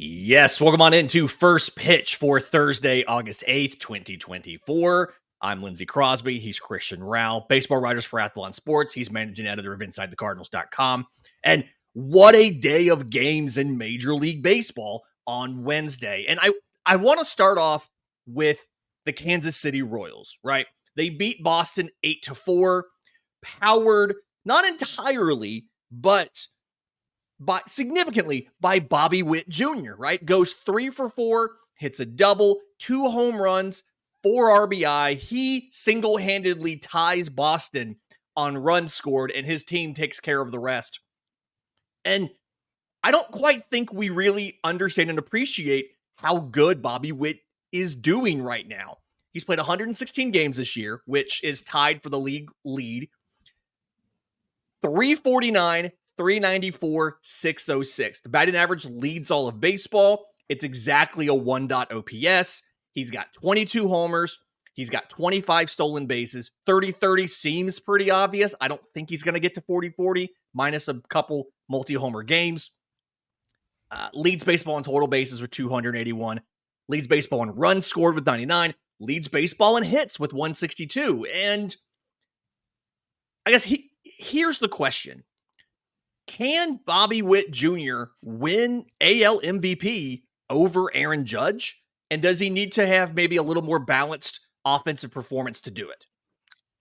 Yes, welcome on into First Pitch for Thursday, August 8th, 2024. I'm Lindsay Crosby. He's Christian Rauh, baseball writers for Athlon Sports. He's managing editor of InsideTheCardinals.com. And what a day of games in Major League Baseball on Wednesday. And I want to start off with the Kansas City Royals, right? They beat Boston 8-4, powered not entirely, but significantly by Bobby Witt Jr., right? Goes 3 for 4, hits a double, 2 home runs, 4 RBI. He single-handedly ties Boston on runs scored, and his team takes care of the rest. And I don't quite think we really understand and appreciate how good Bobby Witt is doing right now. He's played 116 games this year, which is tied for the league lead. 349, 394, 606. The batting average leads all of baseball. It's exactly a 1. OPS. He's got 22 homers. He's got 25 stolen bases. 30-30 seems pretty obvious. I don't think he's going to get to 40-40, minus a couple multi-homer games. Leads baseball in total bases with 281. Leads baseball in runs scored with 99. Leads baseball in hits with 162. And I guess here's the question. Can Bobby Witt Jr. win AL MVP over Aaron Judge? And does he need to have maybe a little more balanced offensive performance to do it?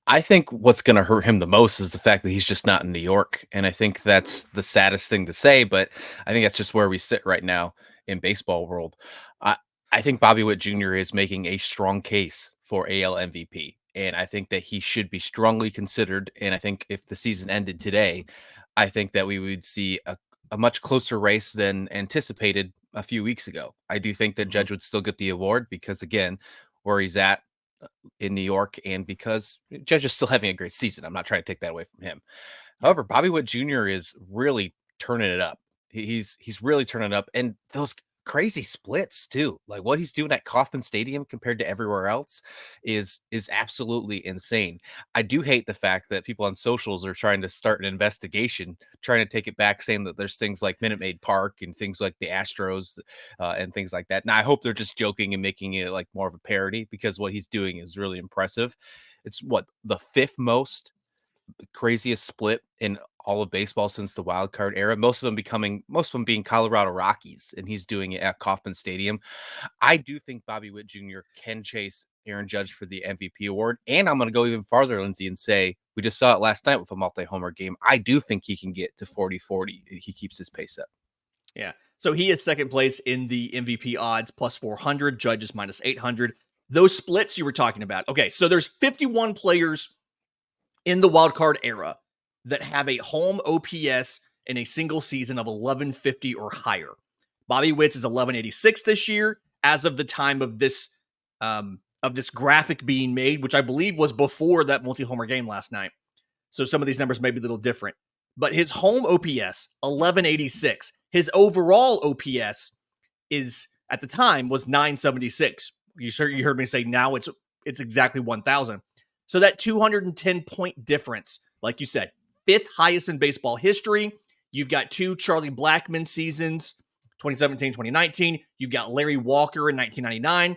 I think what's going to hurt him the most is the fact that he's just not in New York. And I think that's the saddest thing to say, but I think that's just where we sit right now in baseball world. I think Bobby Witt Jr. is making a strong case for AL MVP. And I think that he should be strongly considered. And I think if the season ended today, I think that we would see a much closer race than anticipated a few weeks ago. I do think that Judge would still get the award because, again, where he's at in New York and because Judge is still having a great season. I'm not trying to take that away from him. However, Bobby Witt Jr. is really turning it up. He's really turning it up. And those crazy splits too, like what he's doing at Kauffman Stadium compared to everywhere else is absolutely insane. I do hate the fact that people on socials are trying to start an investigation, trying to take it back, saying that there's things like Minute Maid Park and things like the Astros and things like that. Now I hope they're just joking and making it like more of a parody, because what he's doing is really impressive. It's what, the 5th most craziest split in all of baseball since the wild card era, most of them being Colorado Rockies, and he's doing it at Kauffman Stadium. I do think Bobby Witt Jr. can chase Aaron Judge for the MVP award, and I'm going to go even farther, Lindsay, and say we just saw it last night with a multi-homer game. I do think he can get to 40-40. He keeps his pace up. Yeah, so he is second place in the MVP odds, plus 400. Judge is minus 800. Those splits you were talking about. Okay, so there's 51 players in the wildcard era that have a home OPS in a single season of 1150 or higher. Bobby Witt's is 1186 this year, as of the time of this graphic being made, which I believe was before that multi-homer game last night. So some of these numbers may be a little different. But his home OPS, 1186. His overall OPS is, at the time, was 976. You heard me say now it's exactly 1,000. So that 210-point difference, like you said, 5th highest in baseball history. You've got 2 Charlie Blackmon seasons, 2017, 2019. You've got Larry Walker in 1999.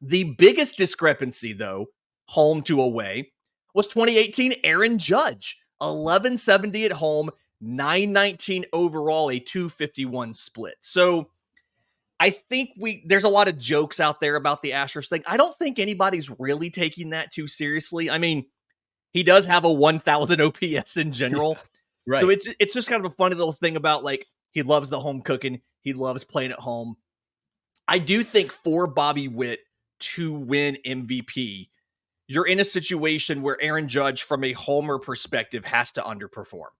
The biggest discrepancy, though, home to away, was 2018 Aaron Judge. 1170 at home, 919 overall, a 251 split. So I think there's a lot of jokes out there about the Astros thing. I don't think anybody's really taking that too seriously. I mean, he does have a 1,000 OPS in general. Right. So it's just kind of a funny little thing about, like, he loves the home cooking. He loves playing at home. I do think for Bobby Witt to win MVP, you're in a situation where Aaron Judge, from a homer perspective, has to underperform.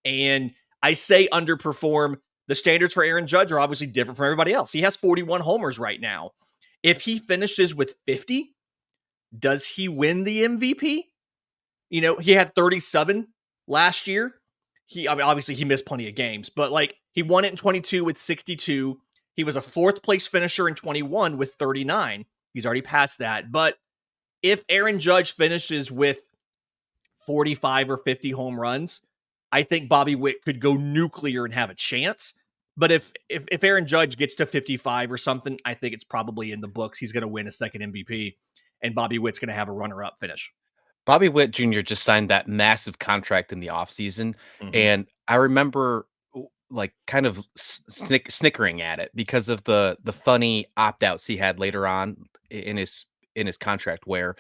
And I say underperform. The standards for Aaron Judge are obviously different from everybody else. He has 41 homers right now. If he finishes with 50, does he win the MVP? You know, he had 37 last year. Obviously he missed plenty of games, but like he won it in 22 with 62. He was a 4th place finisher in 21 with 39. He's already passed that. But if Aaron Judge finishes with 45 or 50 home runs, I think Bobby Witt could go nuclear and have a chance. But if Aaron Judge gets to 55 or something, I think it's probably in the books. He's going to win a second MVP, and Bobby Witt's going to have a runner-up finish. Bobby Witt Jr. just signed that massive contract in the offseason, Mm-hmm. and I remember like kind of snickering at it because of the funny opt-outs he had later on in his contract, where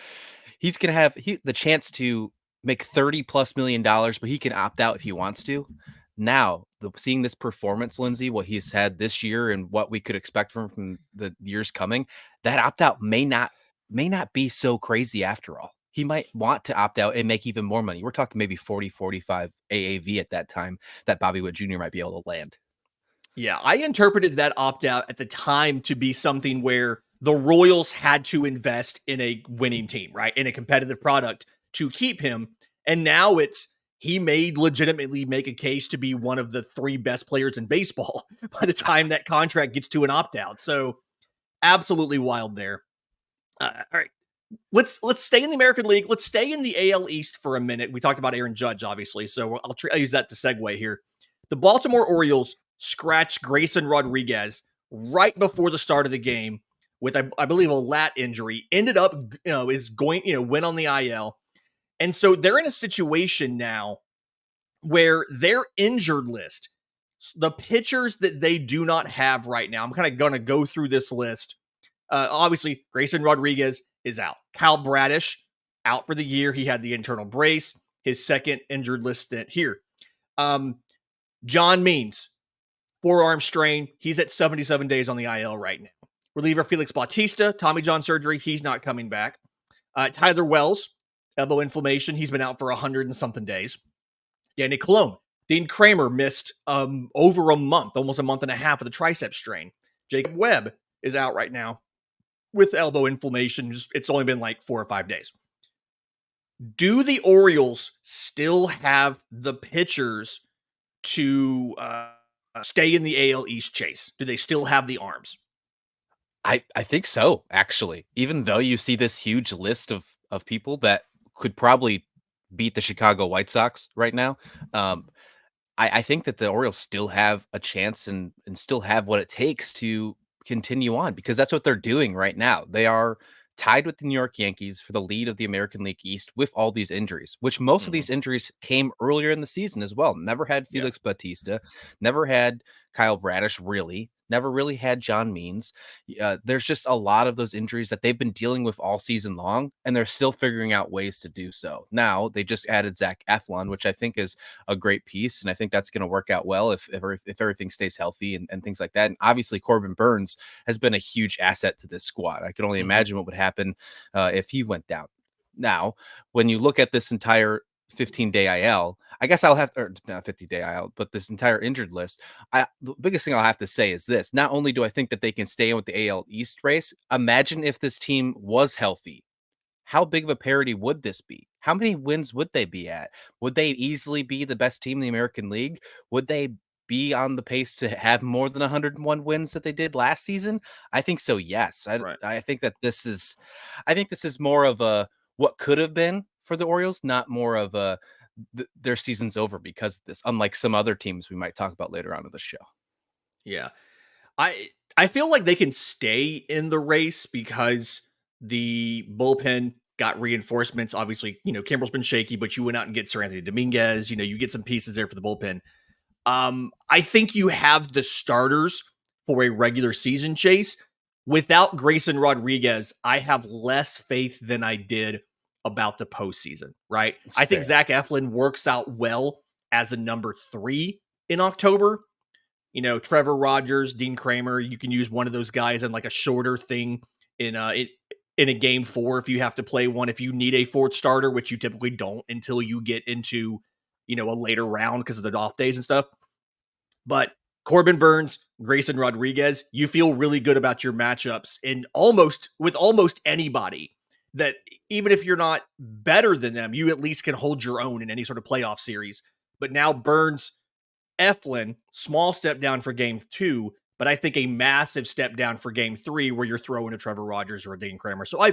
he's gonna have the chance to make 30 plus $1 million, but he can opt out if he wants to. Now, seeing this performance, Lindsay, what he's had this year and what we could expect from the years coming, that opt out may not be so crazy after all. He might want to opt out and make even more money. We're talking maybe 40, 45 AAV at that time that Bobby Witt Jr. might be able to land. Yeah, I interpreted that opt-out at the time to be something where the Royals had to invest in a winning team, right? In a competitive product to keep him. And now he may legitimately make a case to be one of the 3 best players in baseball by the time that contract gets to an opt-out. So absolutely wild there. All right. Let's stay in the American League. Let's stay in the AL East for a minute. We talked about Aaron Judge, obviously, so I'll use that to segue here. The Baltimore Orioles scratched Grayson Rodriguez right before the start of the game with, I believe, a lat injury. Ended up, went on the IL, and so they're in a situation now where their injured list, the pitchers that they do not have right now. I'm kind of going to go through this list. Obviously, Grayson Rodriguez is out. Kyle Bradish out for the year. He had the internal brace, his second injured list stint here. John Means, forearm strain. He's at 77 days on the IL right now. Reliever Felix Bautista, Tommy John surgery. He's not coming back. Tyler Wells, elbow inflammation. He's been out for 100 and something days. Danny Colon. Dean Kramer missed over a month, almost a month and a half with a tricep strain. Jacob Webb is out right now with elbow inflammation. It's only been like 4 or 5 days. Do the Orioles still have the pitchers to stay in the AL East chase? Do they still have the arms? I think so, actually. Even though you see this huge list of people that could probably beat the Chicago White Sox right now, I think that the Orioles still have a chance and still have what it takes to continue on, because that's what they're doing right now. They are tied with the New York Yankees for the lead of the American League East with all these injuries, which most of these injuries came earlier in the season as well. Never had Felix Bautista, never had Kyle Bradish, never really had John Means. There's just a lot of those injuries that they've been dealing with all season long, and they're still figuring out ways to do so. Now they just added Zach Athlon, which I think is a great piece, and I think that's going to work out well if everything stays healthy and things like that. And obviously Corbin Burns has been a huge asset to this squad. I can only imagine what would happen if he went down. Now, when you look at this entire 15-day IL, I guess I'll have to, or not 50-day IL, but this entire injured list. The biggest thing I'll have to say is this: not only do I think that they can stay in with the AL East race, imagine if this team was healthy. How big of a parity would this be? How many wins would they be at? Would they easily be the best team in the American League? Would they be on the pace to have more than 101 wins that they did last season? I think so. Yes. I think that this is more of a what could have been for the Orioles, not more of a their season's over because of this, unlike some other teams we might talk about later on in the show. Yeah. I feel like they can stay in the race because the bullpen got reinforcements. Obviously, Kimbrel's been shaky, but you went out and get Sir Anthony Dominguez. You get some pieces there for the bullpen. I think you have the starters for a regular season chase. Without Grayson Rodriguez, I have less faith than I did about the postseason, right? It's I think fair. Zach Eflin works out well as a number 3 in October. Trevor Rogers, Dean Kramer, you can use one of those guys in like a shorter thing in a game 4 if you have to play one. If you need a 4th starter, which you typically don't until you get into, a later round because of the off days and stuff. But Corbin Burns, Grayson Rodriguez, you feel really good about your matchups with almost anybody, that even if you're not better than them, you at least can hold your own in any sort of playoff series. But now Burns, Eflin, small step down for game 2, but I think a massive step down for game 3 where you're throwing a Trevor Rogers or a Dean Kramer. So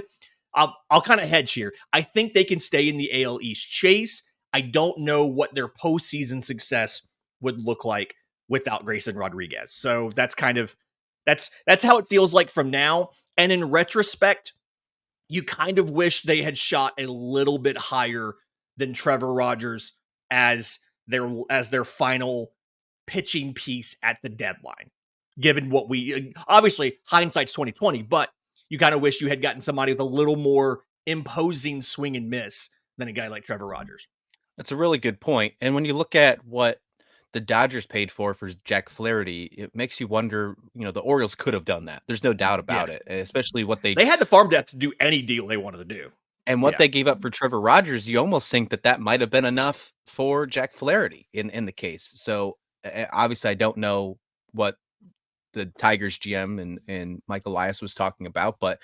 I'll kind of hedge here. I think they can stay in the AL East chase. I don't know what their postseason success would look like. without Grayson Rodriguez. So that's how it feels like from now. And in retrospect, you kind of wish they had shot a little bit higher than Trevor Rogers as their final pitching piece at the deadline. Given what we obviously hindsight's 2020, but you kind of wish you had gotten somebody with a little more imposing swing and miss than a guy like Trevor Rogers. That's a really good point. And when you look at what the Dodgers paid for Jack Flaherty, it makes you wonder, the Orioles could have done that. There's no doubt about it, especially what they had the farm depth to do any deal they wanted to do. And what they gave up for Trevor Rogers, you almost think that might have been enough for Jack Flaherty in the case. So obviously I don't know what the Tigers GM and Mike Elias was talking about, but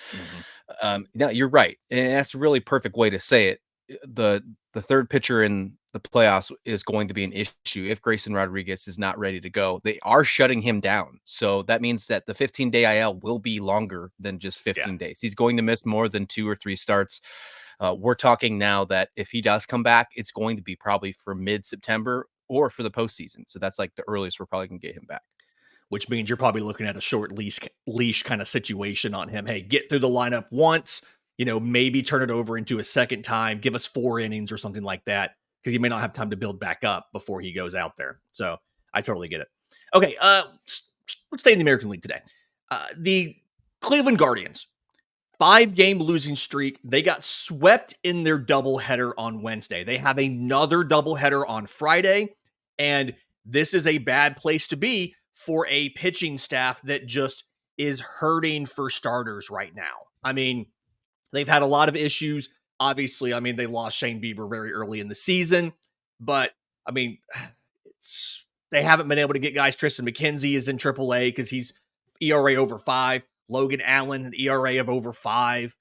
no, you're right. And that's a really perfect way to say it. The third pitcher in the playoffs is going to be an issue if Grayson Rodriguez is not ready to go. They are shutting him down. So that means that the 15-day IL will be longer than just 15 days. He's going to miss more than 2 or 3 starts. We're talking now that if he does come back, it's going to be probably for mid-September or for the postseason. So that's like the earliest we're probably going to get him back. Which means you're probably looking at a short leash kind of situation on him. Hey, get through the lineup once, maybe turn it over into a second time, give us 4 innings or something like that, because you may not have time to build back up before he goes out there. So I totally get it. Okay, let's stay in the American League today. The Cleveland Guardians, 5-game losing streak. They got swept in their doubleheader on Wednesday. They have another doubleheader on Friday, and this is a bad place to be for a pitching staff that just is hurting for starters right now. I mean, they've had a lot of issues. Obviously, they lost Shane Bieber very early in the season, but they haven't been able to get guys. Tristan McKenzie is in AAA because he's ERA over 5. Logan Allen, an ERA of over 5.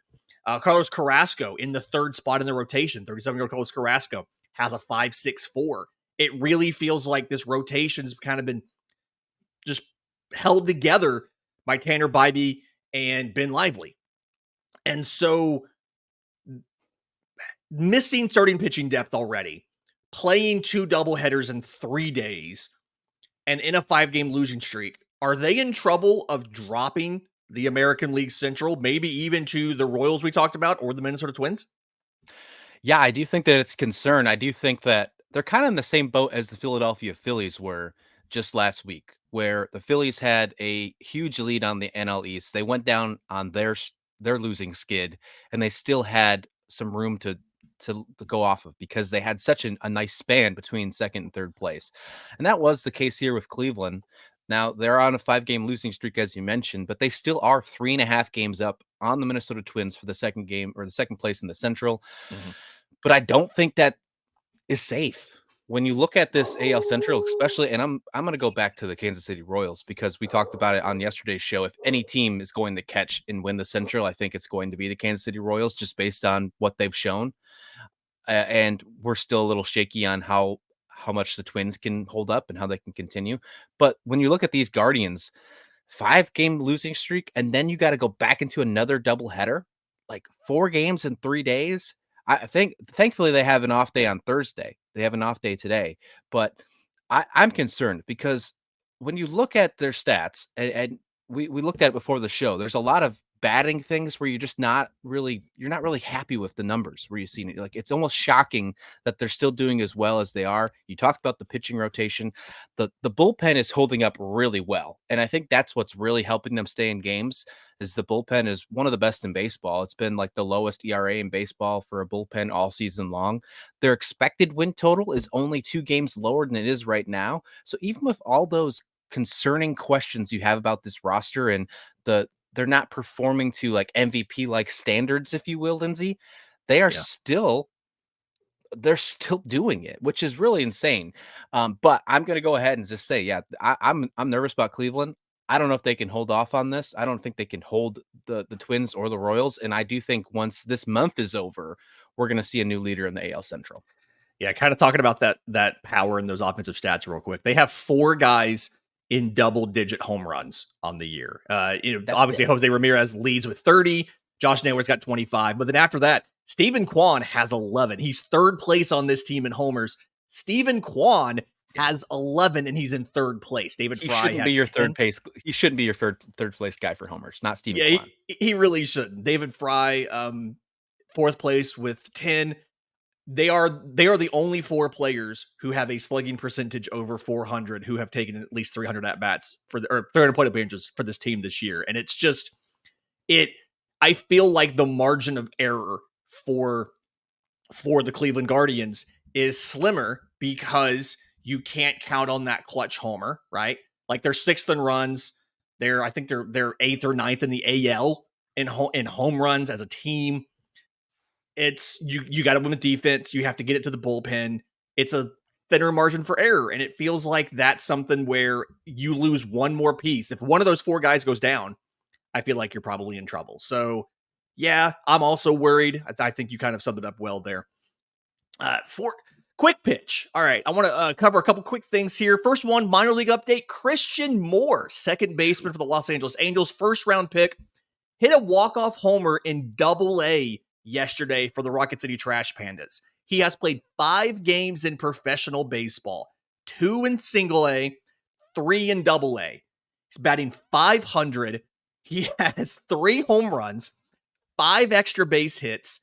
Carlos Carrasco in the 3rd spot in the rotation. 37-year-old Carlos Carrasco has a 5.64. It really feels like this rotation's kind of been just held together by Tanner Bybee and Ben Lively. And so missing starting pitching depth already, playing 2 doubleheaders in 3 days, and in a 5-game losing streak, are they in trouble of dropping the American League Central, maybe even to the Royals we talked about or the Minnesota Twins? Yeah, I do think that it's a concern. I do think that they're kind of in the same boat as the Philadelphia Phillies were just last week, where the Phillies had a huge lead on the NL East. They went down on their losing skid, and they still had some room to go off of because they had such a nice span between 2nd and 3rd place. And that was the case here with Cleveland. Now they're on a 5-game losing streak, as you mentioned, but they still are 3.5 games up on the Minnesota Twins for the second place in the Central. But I don't think that is safe. When you look at this AL Central, especially, and I'm going to go back to the Kansas City Royals because we talked about it on yesterday's show. If any team is going to catch and win the Central, I think it's going to be the Kansas City Royals just based on what they've shown. And we're still a little shaky on how much the Twins can hold up and how they can continue. But when you look at these Guardians, 5-game losing streak, and then you got to go back into another doubleheader, like 4 games in 3 days. I think thankfully they have an off day on Thursday. They have an off day today, but I'm concerned because when you look at their stats, and we looked at it before the show, there's a lot of batting things where you're not really happy with the numbers where you've seen it. Like, it's almost shocking that they're still doing as well as they are. You talked about the pitching rotation. The bullpen is holding up really well. And I think that's what's really helping them stay in games is the bullpen is one of the best in baseball. It's been like the lowest ERA in baseball for a bullpen all season long. Their expected win total is only 2 games lower than it is right now. So even with all those concerning questions you have about this roster and they're not performing to like MVP like standards, if you will, Lindsay, they're still doing it, which is really insane. But I'm going to go ahead and just say, I'm nervous about Cleveland. I don't know if they can hold off on this. I don't think they can hold the Twins or the Royals. And I do think once this month is over, we're going to see a new leader in the AL Central. Yeah, kind of talking about that power and those offensive stats real quick. They have 4 guys in double-digit home runs on the year. Obviously Jose Ramirez leads with 30. Josh Naylor's got 25. But then after that, Steven Kwan has 11. He's 3rd place on this team in homers. Steven Kwan has 11, and he's in third place. David He Fry shouldn't be has your 10. third place. He shouldn't be your third place guy for homers, not Steven Yeah, Kwan. he really shouldn't. David Fry, fourth place with 10. They are the only 4 players who have a slugging percentage over 400 who have taken at least 300 at bats or 300 plate appearances for this team this year, and it's just it. I feel like the margin of error for the Cleveland Guardians is slimmer because you can't count on that clutch homer, right? Like they're 6th in runs. I think they're 8th or 9th in the AL in home runs as a team. It's you got to win with defense. You have to get it to the bullpen. It's a thinner margin for error, and it feels like that's something where you lose one more piece. If one of those 4 guys goes down, I feel like you're probably in trouble. So, yeah, I'm also worried. I think you kind of summed it up well there. For quick pitch. All right, I want to cover a couple quick things here. First one, minor league update. Christian Moore, second baseman for the Los Angeles Angels, first round pick, hit a walk-off homer in Double-A yesterday for the Rocket City Trash Pandas. He has played 5 games in professional baseball, 2 in Single-A, 3 in Double-A. He's batting .500. He has 3 home runs, 5 extra base hits,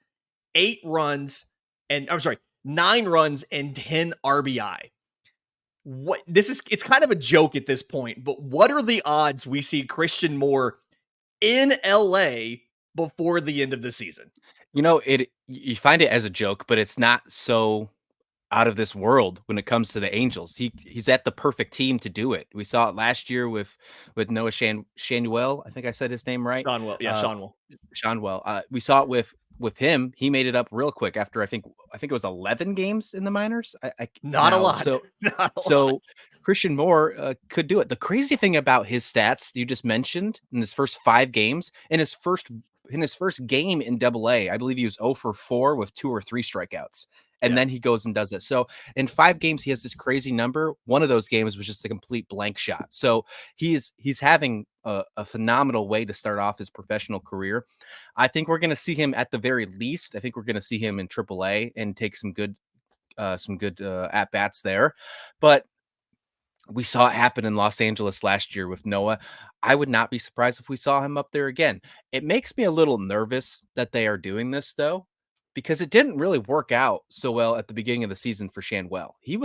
8 runs, and 9 runs and 10 RBI. It's kind of a joke at this point, but what are the odds we see Christian Moore in LA before the end of the season? You find it as a joke, but it's not so out of this world when it comes to the Angels. He's at the perfect team to do it. We saw it last year with Noah Shanuel. I think I said his name right. Seanwell. Yeah, Seanwell. Seanwell. We saw it with him. He made it up real quick after I think it was 11 games in the minors. Not a lot. So Christian Moore could do it. The crazy thing about his stats you just mentioned in his first 5 games, in his first game in Double-A, I believe he was 0 for 4 with 2 or 3 strikeouts. And then he goes and does it. So in 5 games, he has this crazy number. One of those games was just a complete blank shot. So he's having a phenomenal way to start off his professional career. I think we're going to see him at the very least. I think we're going to see him in AAA and take some good at bats there. But we saw it happen in Los Angeles last year with Noah. I would not be surprised if we saw him up there again. It makes me a little nervous that they are doing this, though, because it didn't really work out so well at the beginning of the season for Shanwell. He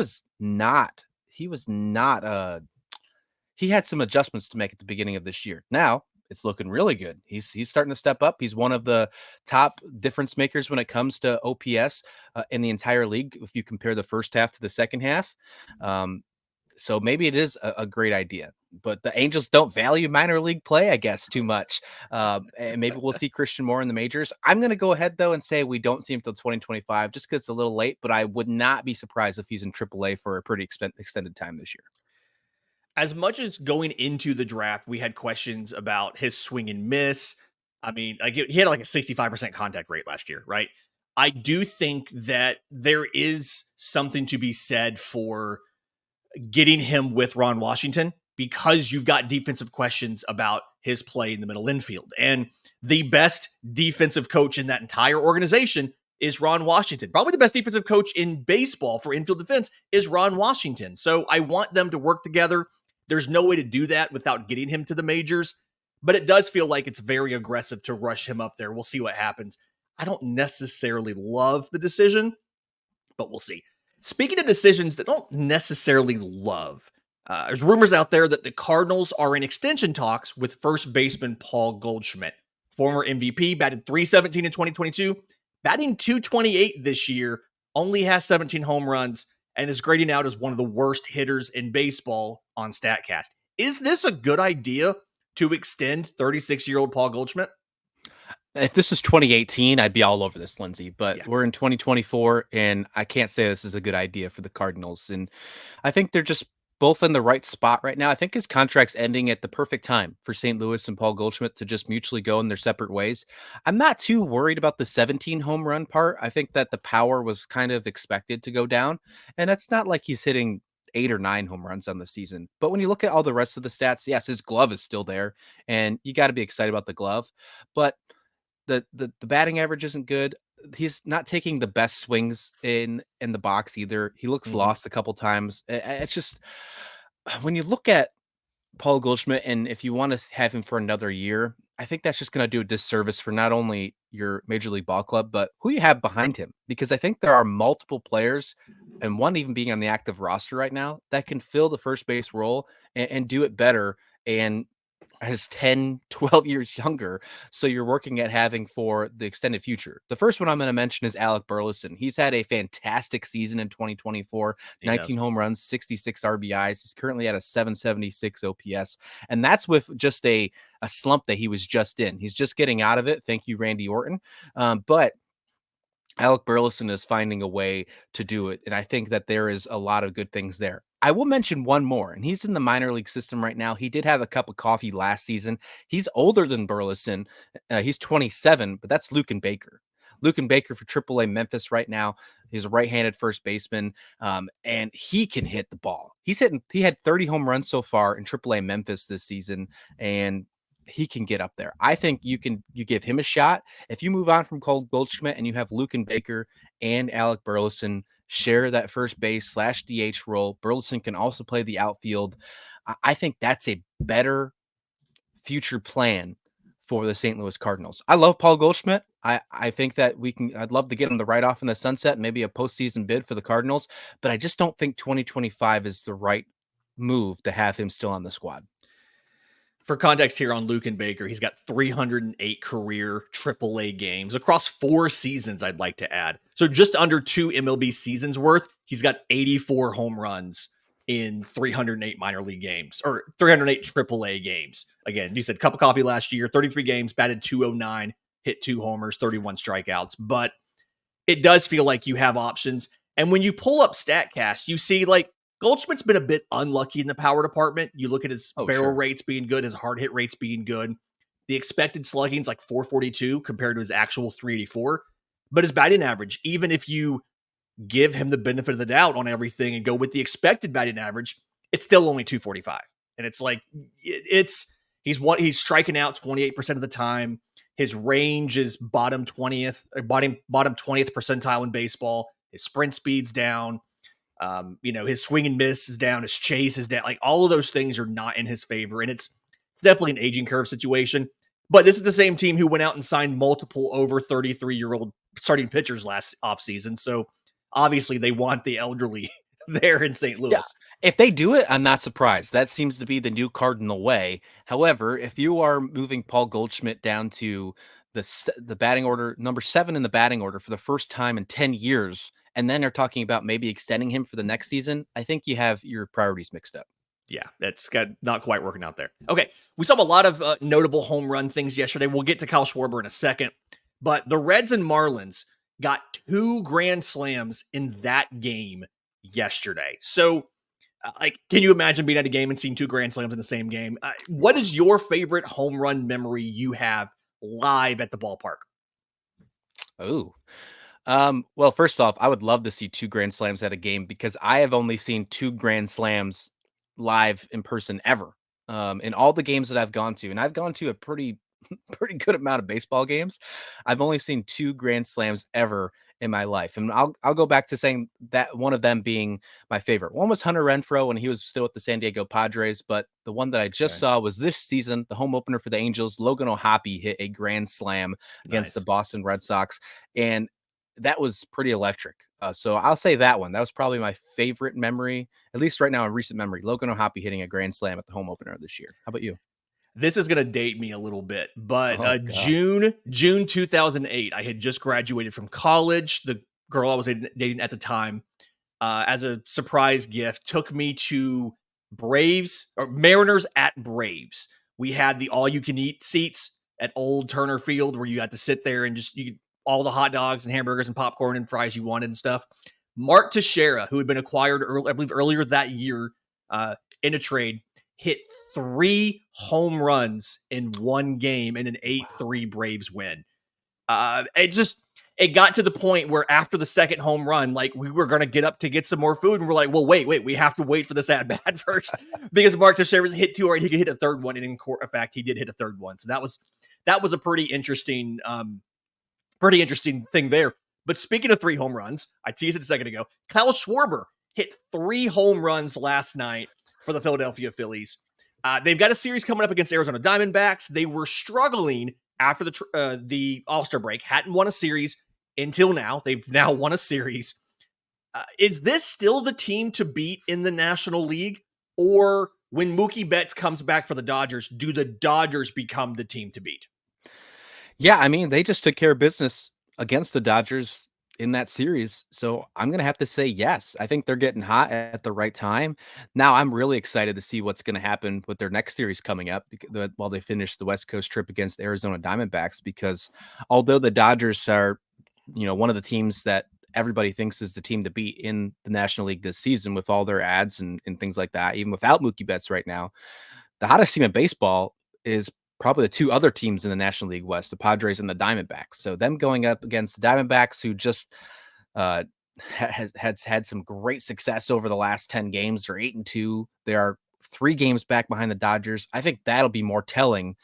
had some adjustments to make at the beginning of this year. Now it's looking really good. He's starting to step up. He's one of the top difference makers when it comes to OPS in the entire league. If you compare the first half to the second half. So maybe it is a great idea, but the Angels don't value minor league play, I guess, too much. And maybe we'll see Christian Moore in the majors. I'm going to go ahead, though, and say we don't see him until 2025 just because it's a little late, but I would not be surprised if he's in AAA for a pretty extended time this year. As much as going into the draft, we had questions about his swing and miss. I mean, he had like a 65% contact rate last year, right? I do think that there is something to be said for getting him with Ron Washington because you've got defensive questions about his play in the middle infield. And the best defensive coach in that entire organization is Ron Washington. Probably the best defensive coach in baseball for infield defense is Ron Washington. So I want them to work together. There's no way to do that without getting him to the majors, but it does feel like it's very aggressive to rush him up there. We'll see what happens. I don't necessarily love the decision, but we'll see. Speaking of decisions that don't necessarily love, there's rumors out there that the Cardinals are in extension talks with first baseman Paul Goldschmidt, former MVP, batted .317 in 2022, batting .228 this year, only has 17 home runs, and is grading out as one of the worst hitters in baseball on StatCast. Is this a good idea to extend 36-year-old Paul Goldschmidt? If this is 2018, I'd be all over this, Lindsay, but we're in 2024 and I can't say this is a good idea for the Cardinals. And I think they're just both in the right spot right now. I think his contract's ending at the perfect time for St. Louis and Paul Goldschmidt to just mutually go in their separate ways. I'm not too worried about the 17 home run part. I think that the power was kind of expected to go down, and it's not like he's hitting 8 or 9 home runs on the season. But when you look at all the rest of the stats, yes, his glove is still there and you got to be excited about the glove, but the batting average isn't good. he's not taking the best swings in the box either. He looks Mhm. lost a couple times. It's just when you look at Paul Goldschmidt, and if you want to have him for another year, I think that's just going to do a disservice for not only your major league ball club, but who you have behind him. Because I think there are multiple players, and one even being on the active roster right now, that can fill the first base role and do it better. And is 10, 12 years younger. So you're working at having for the extended future. The first one I'm going to mention is Alec Burleson. He's had a fantastic season in 2024, He has. 19 home runs, 66 RBIs. He's currently at a 776 OPS. And that's with just a slump that he was just in. He's just getting out of it. Thank you, Randy Orton. But Alec Burleson is finding a way to do it. And I think that there is a lot of good things there. I will mention one more, and he's in the minor league system right now. He did have a cup of coffee last season. He's older than Burleson. He's 27, but that's Luken Baker. Luken Baker for AAA Memphis right now. He's a right-handed first baseman, and he can hit the ball. He had 30 home runs so far in AAA Memphis this season, and he can get up there. I think you give him a shot. If you move on from Cole Goldschmidt and you have Luken Baker and Alec Burleson share that first base / DH role, Burleson can also play the outfield. I think that's a better future plan for the St. Louis Cardinals. I love Paul Goldschmidt. I think that I'd love to get him the right off in the sunset, maybe a postseason bid for the Cardinals, but I just don't think 2025 is the right move to have him still on the squad. For context here on Luken Baker, he's got 308 career AAA games across 4 seasons, I'd like to add. So just under 2 MLB seasons worth, he's got 84 home runs in 308 minor league games, or 308 AAA games. Again, you said cup of coffee last year, 33 games, batted 209, hit 2 homers, 31 strikeouts. But it does feel like you have options. And when you pull up StatCast, you see like Goldschmidt's been a bit unlucky in the power department. You look at his barrel rates being good, his hard hit rates being good. The expected slugging's like 442 compared to his actual 384. But his batting average, even if you give him the benefit of the doubt on everything and go with the expected batting average, it's still only 245. And it's like he's striking out 28% of the time. His range is bottom 20th percentile in baseball. His sprint speed's down. His swing and miss is down. His chase is down. Like all of those things are not in his favor. And it's definitely an aging curve situation. But this is the same team who went out and signed multiple over 33-year-old starting pitchers last offseason. So obviously they want the elderly there in St. Louis. Yeah. If they do it, I'm not surprised. That seems to be the new Cardinal way. However, if you are moving Paul Goldschmidt down to the batting order, number 7 in the batting order for the first time in 10 years, and then they're talking about maybe extending him for the next season, I think you have your priorities mixed up. Yeah, that's not quite working out there. Okay, we saw a lot of notable home run things yesterday. We'll get to Kyle Schwarber in a second. But the Reds and Marlins got 2 grand slams in that game yesterday. So, can you imagine being at a game and seeing 2 grand slams in the same game? What is your favorite home run memory you have live at the ballpark? Oh, well, first off, I would love to see 2 grand slams at a game because I have only seen 2 grand slams live in person ever. In all the games that I've gone to, and I've gone to a pretty good amount of baseball games. I've only seen 2 grand slams ever in my life. And I'll go back to saying that one of them being my favorite. One was Hunter Renfroe when he was still with the San Diego Padres, but the one that I just saw was this season, the home opener for the Angels. Logan O'Hoppe hit a grand slam against the Boston Red Sox, and that was pretty electric. So I'll say that one. That was probably my favorite memory, at least right now in recent memory. Logan O'Hoppe hitting a grand slam at the home opener this year. How about you? This is going to date me a little bit, but June 2008, I had just graduated from college. The girl I was dating at the time, as a surprise gift, took me to Mariners at Braves. We had the all-you-can-eat seats at Old Turner Field where you had to sit there and just all the hot dogs and hamburgers and popcorn and fries you wanted and stuff. Mark Teixeira, who had been acquired earlier that year in a trade, hit 3 home runs in one game in an 8-3 Braves win. It got to the point where after the second home run, like we were going to get up to get some more food. And we're like, well, wait, we have to wait for this at bat first because Mark Teixeira's hit 2 already. He could hit a third one. And in fact, he did hit a third one. So that was a pretty interesting Pretty interesting thing there. But speaking of 3 home runs, I teased it a second ago. Kyle Schwarber hit 3 home runs last night for the Philadelphia Phillies. They've got a series coming up against Arizona Diamondbacks. They were struggling after the All-Star break, hadn't won a series until now. They've now won a series. Is this still the team to beat in the National League? Or when Mookie Betts comes back for the Dodgers, do the Dodgers become the team to beat? Yeah, I mean, they just took care of business against the Dodgers in that series. So I'm going to have to say yes. I think they're getting hot at the right time. Now, I'm really excited to see what's going to happen with their next series coming up while they finish the West Coast trip against Arizona Diamondbacks, because although the Dodgers are, one of the teams that everybody thinks is the team to beat in the National League this season with all their ads and things like that, even without Mookie Betts right now, the hottest team in baseball is probably the 2 other teams in the National League West, the Padres and the Diamondbacks. So them going up against the Diamondbacks, who just has had some great success over the last 10 games. They're 8-2. They are 3 games back behind the Dodgers. I think that'll be more telling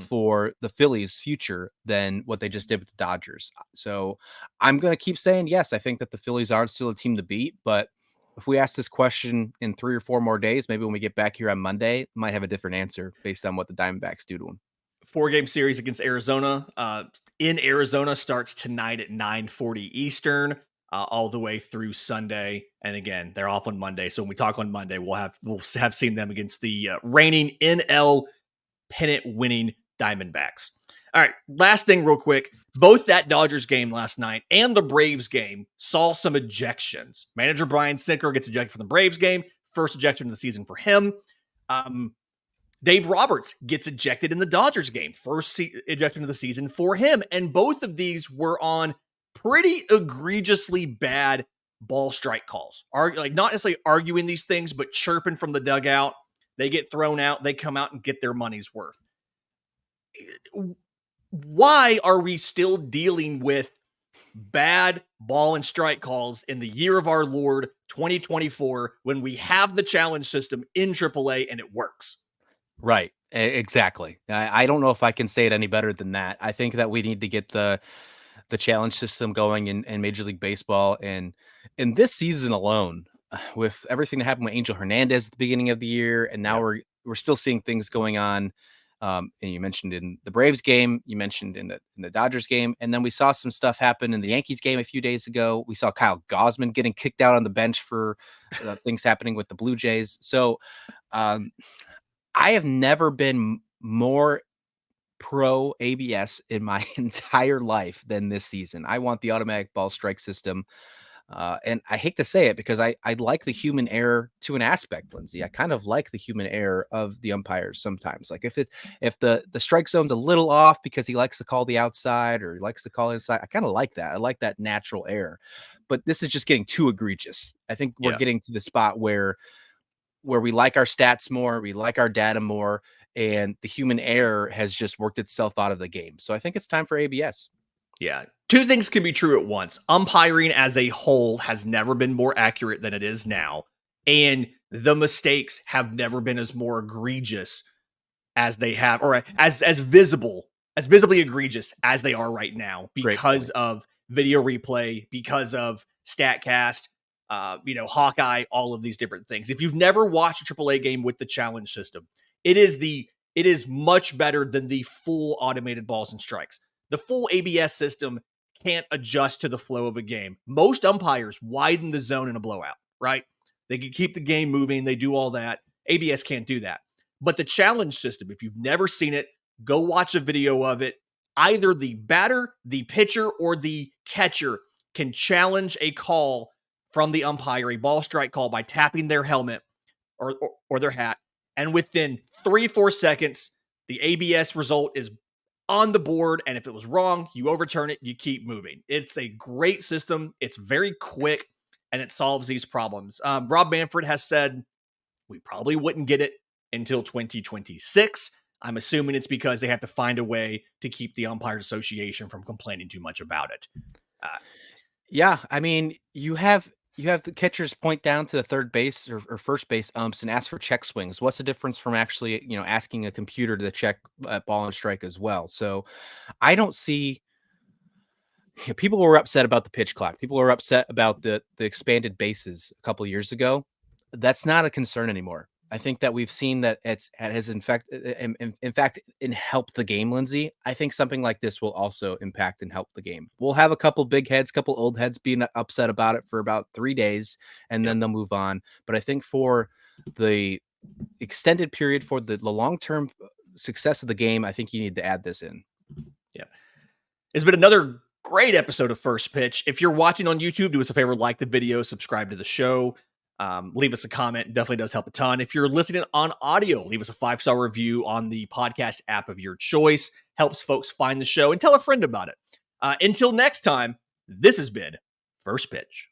for the Phillies' future than what they just did with the Dodgers. So I'm going to keep saying yes. I think that the Phillies are still a team to beat, but if we ask this question in 3 or 4 more days, maybe when we get back here on Monday, might have a different answer based on what the Diamondbacks do to them. 4-game series against Arizona. In Arizona starts tonight at 9:40 Eastern, all the way through Sunday. And again, they're off on Monday. So when we talk on Monday, we'll have seen them against the reigning NL pennant winning Diamondbacks. All right, last thing real quick. Both that Dodgers game last night and the Braves game saw some ejections. Manager Brian Sinker gets ejected from the Braves game. First ejection of the season for him. Dave Roberts gets ejected in the Dodgers game. First ejection of the season for him. And both of these were on pretty egregiously bad ball strike calls. Like not necessarily arguing these things, but chirping from the dugout. They get thrown out. They come out and get their money's worth. Why are we still dealing with bad ball and strike calls in the year of our Lord 2024 when we have the challenge system in AAA and it works? Right. Exactly. I don't know if I can say it any better than that. I think that we need to get the challenge system going in Major League Baseball. And in this season alone, with everything that happened with Angel Hernandez at the beginning of the year, and now we're still seeing things going on. And you mentioned in the Braves game, you mentioned in the Dodgers game, and then we saw some stuff happen in the Yankees game a few days ago. We saw Kyle Gausman getting kicked out on the bench for things happening with the Blue Jays. So I have never been more pro ABS in my entire life than this season. I want the automatic ball strike system. And I hate to say it because I like the human error to an aspect, Lindsay. I kind of like the human error of the umpires sometimes. Like if the strike zone's a little off because he likes to call the outside or he likes to call inside, I kind of like that. I like that natural error. But this is just getting too egregious. I think we're getting to the spot where we like our stats more, we like our data more, and the human error has just worked itself out of the game. So I think it's time for ABS. Yeah. 2 things can be true at once. Umpiring as a whole has never been more accurate than it is now. And the mistakes have never been as more egregious as they have, or as visibly egregious as they are right now because of video replay, because of StatCast, Hawkeye, all of these different things. If you've never watched a AAA game with the challenge system, it is much better than the full automated balls and strikes. The full ABS system can't adjust to the flow of a game. Most umpires widen the zone in a blowout, right? They can keep the game moving. They do all that. ABS can't do that. But the challenge system, if you've never seen it, go watch a video of it. Either the batter, the pitcher, or the catcher can challenge a call from the umpire, a ball strike call, by tapping their helmet or their hat. And within 3-4 seconds, the ABS result is on the board. And if it was wrong, you overturn it, you keep moving. It's a great system. It's very quick and it solves these problems. Rob Manfred has said we probably wouldn't get it until 2026. I'm assuming it's because they have to find a way to keep the Umpires Association from complaining too much about it. Yeah, I mean, you have the catchers point down to the third base or first base umps and ask for check swings. What's the difference from actually, asking a computer to check ball and strike as well? So I don't see people were upset about the pitch clock. People were upset about the expanded bases a couple of years ago. That's not a concern anymore. I think that we've seen that it has in fact helped the game, Lindsay. I think something like this will also impact and help the game. We'll have a couple big heads, couple old heads being upset about it for about 3 days, and then they'll move on. But I think for the extended period, for the long-term success of the game, I think you need to add this in. Yeah. It's been another great episode of First Pitch. If you're watching on YouTube, do us a favor, like the video, subscribe to the show. Leave us a comment. It definitely does help a ton. If you're listening on audio, leave us a 5-star review on the podcast app of your choice. Helps folks find the show, and tell a friend about it. Until next time, this has been First Pitch.